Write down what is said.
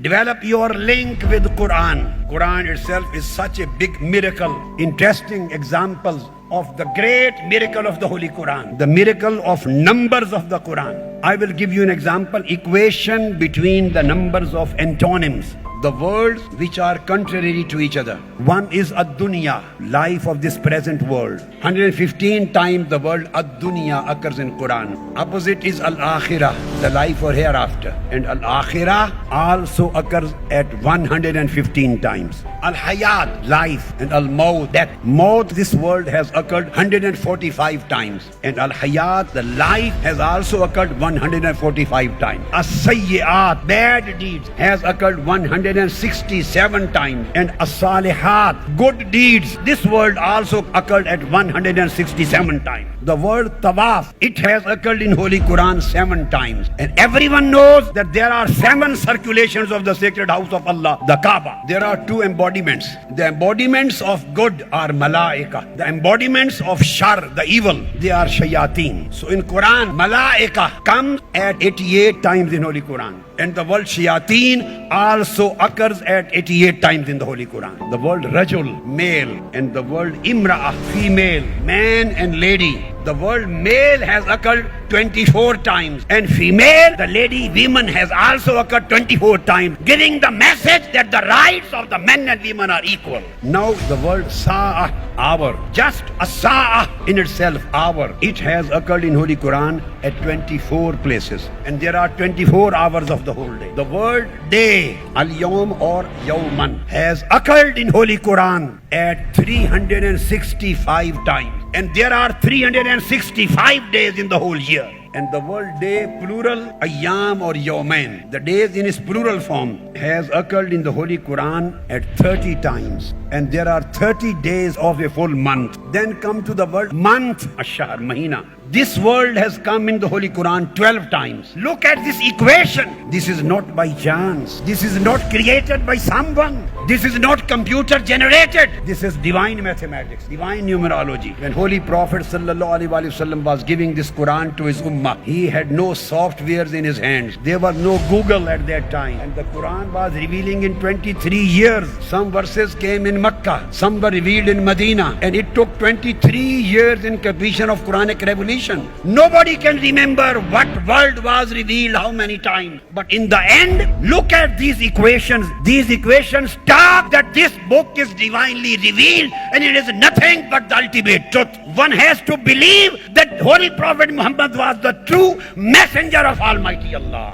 Develop your link with Quran. Quran itself is such a big miracle. Interesting examples of the great miracle of the Holy Quran. The miracle of numbers of the Quran. I will give you an example. Equation between the numbers of antonyms. The words which are contrary to each other. One is ad-dunya, life of this present world. 115 times the word ad-dunya occurs in Quran. Opposite is al-akhirah, the life or hereafter. And al-akhirah also occurs at 115 times. Al-hayat, life, and al-maut, death. Maut, this word has occurred 145 times. And al-hayat, the life, has also occurred 145 times. As-sayyi'at, bad deeds, has occurred 167 times. And as-salihat, good deeds, this word also occurred at 167 times. The word tawaf, it has occurred in Holy Quran 7 times. And everyone knows that there are 7 circulations of the sacred house of Allah, the Kaaba. There are 2 embodiments. The embodiments of good are malaika. The embodiments of shar, the evil, they are shayateen. So in Quran, malaika comes at 88 times in Holy Quran. And the word shayateen also occurs at 88 times in the Holy Quran. The word rajul, male, and the word imra'ah, female, man and lady. The word male has occurred 24 times, and female, the lady, women, has also occurred 24 times, giving the message that the rights of the men and women are equal. Now the word sa'ah, hour, just a sa'ah in itself, hour, it has occurred in Holy Quran at 24 places, and there are 24 hours of the whole day. The word day, al-yawm or yawman, has occurred in Holy Quran at 365 times. And there are 365 days in the whole year. And the word day, plural, ayyam or yawmain, the days in its plural form, has occurred in the Holy Quran at 30 times. And there are 30 days of a full month. Then come to the word month, ash-shahr, mahina. This word has come in the Holy Quran 12 times. Look at this equation. This is not by chance. This is not created by someone. This is not computer generated. This is divine mathematics, divine numerology. When Holy Prophet ﷺ was giving this Quran to his ummah, he had no softwares in his hands. There was no Google at that time. And the Quran was revealing in 23 years. Some verses came in Makkah, some were revealed in Medina. And it took 23 years in completion of Quranic revelation. Nobody can remember what word was revealed how many times. But in the end, look at these equations. These equations talk that this book is divinely revealed and it is nothing but the ultimate truth. One has to believe that Holy Prophet Muhammad was the true messenger of Almighty Allah.